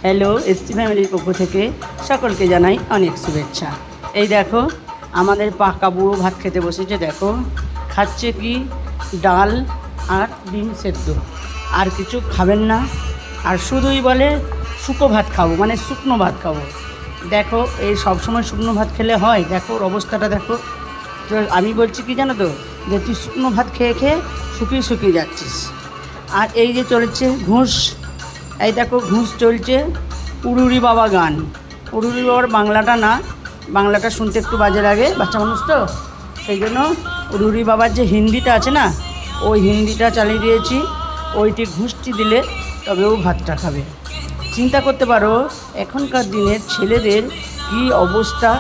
Hello, ST ফ্যামিলির পক্ষ থেকে সকলকে জানাই অনেক শুভেচ্ছা। এই দেখো আমাদের পাকা বুড়ো ভাত খেতে বসেছে। দেখো খাচ্ছে কি ডাল আর ডিম সেদ্ধ, আর কিছু খাবেন না। আর শুধুই বলে শুকো ভাত খাবো, মানে শুকনো ভাত খাবো। দেখো এই সবসময় শুকনো ভাত খেলে হয়? দেখো ওর অবস্থাটা দেখো। তো আমি বলছি কি জানো তো, যে তুই শুকনো ভাত খেয়ে খেয়ে শুকিয়ে শুকিয়ে যাচ্ছিস। আর এই যে চলেছে ঘুষ, এই দেখো ঘুষ চলছে উড়ুরি বাবা গান। উড়ুরি বাবার বাংলাটা না, বাংলাটা শুনতে একটু বাজে লাগে, বাচ্চা মানুষ তো, সেই জন্য উড়ুরি বাবার যে হিন্দিটা আছে না, ওই হিন্দিটা চালিয়ে দিয়েছি। ওইটি ঘুষটি দিলে তবে ও ভাতটা খাবে। চিন্তা করতে পারো এখনকার দিনের ছেলেদের কি অবস্থা,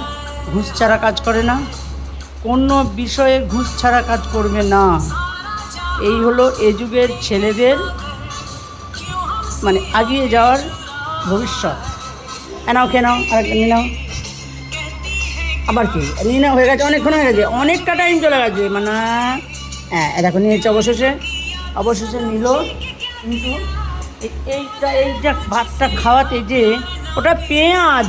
ঘুষ ছাড়া কাজ করে না, কোনো বিষয়ে ঘুষ ছাড়া কাজ করবে না। এই হলো এ যুগের ছেলেদের মানে এগিয়ে যাওয়ার ভবিষ্যৎ। নাও খেয়ে নাও, আর নিয়ে নাও, আবার কি নিয়ে নাও, হয়ে গেছে, অনেকক্ষণ হয়ে গেছে, অনেকটা টাইম চলে গেছে। মানে হ্যাঁ দেখো নিয়েছে, অবশেষে নিল। কিন্তু এই যে ভাতটা খাওয়াতে যে ওটা পেঁয়াজ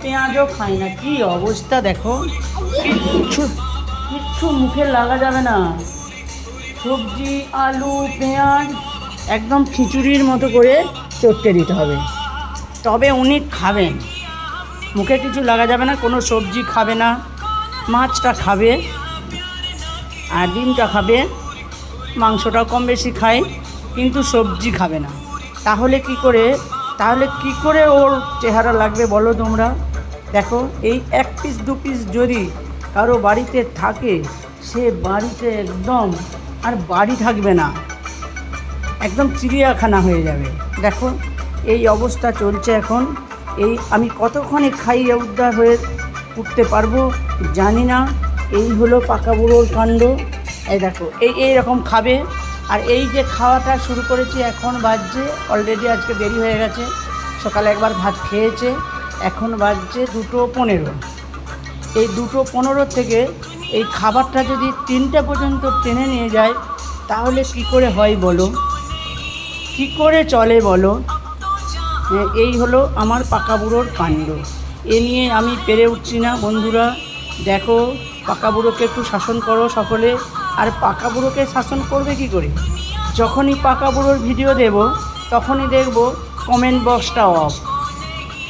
পেঁয়াজও খায় না। কি অবস্থা দেখো, কিচ্ছু মুখে লাগা যাবে না। সবজি, আলু, পেঁয়াজ একদম খিচুড়ির মতো করে চটকে দিতে হবে, তবে উনি খাবেন। মুখে কিছু লাগা যাবে না, কোনো সবজি খাবে না, মাছটা খাবে আর ডিমটা খাবে, মাংসটাও কম বেশি খায়, কিন্তু সবজি খাবে না। তাহলে কি করে ওর চেহারা লাগবে বলো তোমরা? দেখো এই এক পিস দু পিস যদি কারো বাড়িতে থাকে, সে বাড়িতে একদম আর বাড়ি থাকবে না, একদম চিড়িয়াখানা হয়ে যাবে। দেখো এই অবস্থা চলছে এখন। এই আমি কতক্ষণে খাইয়ে উদ্ধার হয়ে উঠতে পারবো জানি না। এই হলো পাকা বুড়োর কাণ্ড। এই দেখো এই রকম খাবে। আর এই যে খাওয়াটা শুরু করেছি, এখন বাজছে অলরেডি, আজকে দেরি হয়ে গেছে, সকালে একবার ভাত খেয়েছে, এখন বাজছে 2:15। এই 2:15 থেকে এই খাবারটা যদি 3টে পর্যন্ত টেনে নিয়ে যায়, তাহলে কি করে হয় বলো, কি করে চলে বলো? এই হলো আমার পাকা বুড়োর কাণ্ড। এ নিয়ে আমি পেরে উঠছি না বন্ধুরা। দেখো পাকা বুড়োকে একটু শাসন করো সকলে। আর পাকা বুড়োকে শাসন করবে কি করে? যখনই পাকা বুড়োর ভিডিও দেব, তখনই দেখব কমেন্ট বক্সটা অফ।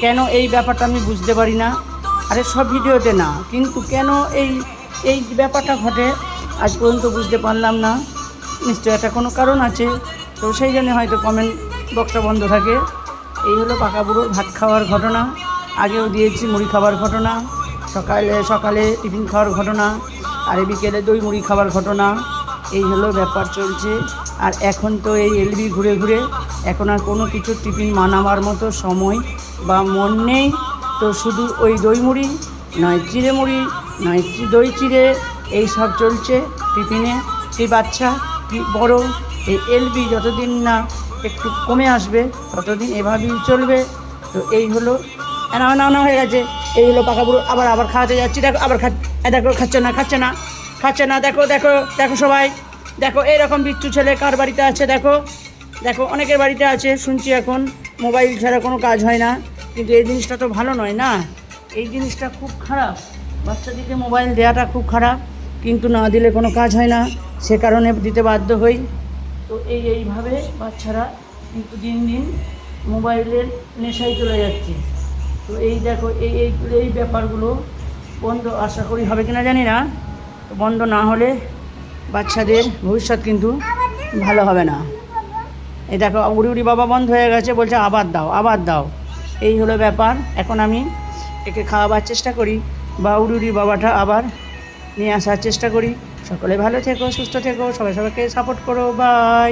কেন এই ব্যাপারটা আমি বুঝতে পারি না। আরে সব ভিডিওতে না, কিন্তু কেন এই ব্যাপারটা ঘটে আজ পর্যন্ত বুঝতে পারলাম না। নিশ্চয়ই একটা কোনো কারণ আছে, তো সেই জন্য হয়তো কমেন্ট বক্সটা বন্ধ থাকে। এই হলো পাকা বুড়োর ভাত খাওয়ার ঘটনা। আগেও দিয়েছি মুড়ি খাবার ঘটনা, সকালে টিফিন খাওয়ার ঘটনা, আর বিকেলে দই মুড়ি খাবার ঘটনা। এই হলো ব্যাপার চলছে। আর এখন তো এই এলবি ঘুরে ঘুরে এখন আর কোনো কিছু টিফিন মানাবার মতো সময় বা মন নেই। তো শুধু ওই দই মুড়ি, নয় চিড়ে মুড়ি, নয় দই চিড়ে, এই সব চলছে টিফিনে। সেই বাচ্চা কি বড়, এই এলবি যতদিন না একটু কমে আসবে ততদিন এভাবেই চলবে। তো এই হলো না হয়ে গেছে। এই হলো পাকা বুড়ো। আবার খাওয়াতে যাচ্ছি, দেখো আবার দেখো খাচ্ছে না। দেখো সবাই দেখো, এইরকম বিচ্ছু ছেলে কার বাড়িতে আছে? দেখো অনেকের বাড়িতে আছে শুনছি। এখন মোবাইল ছাড়া কোনো কাজ হয় না, কিন্তু এই জিনিসটা তো ভালো নয় না। এই জিনিসটা খুব খারাপ, বাচ্চাদেরকে মোবাইল দেওয়াটা খুব খারাপ, কিন্তু না দিলে কোনো কাজ হয় না, সে কারণে দিতে বাধ্য হই। তো এইভাবে বাচ্চারা কিন্তু দিন দিন মোবাইলের নেশায় চলে যাচ্ছে। তো এই দেখো এই ব্যাপারগুলো বন্ধ আশা করি হবে কিনা জানি না। তো বন্ধ না হলে বাচ্চাদের ভবিষ্যৎ কিন্তু ভালো হবে না। এই দেখো উড়ি বাবা বন্ধ হয়ে গেছে, বলছে আবার দাও। এই হলো ব্যাপার। এখন আমি একে খাওয়াবার চেষ্টা করি বা উড়ি বাবাটা আবার নিয়ে আসার চেষ্টা করি। সকলে ভালো থেকো, সুস্থ থেকো, সবাইকে সাপোর্ট করো। বাই।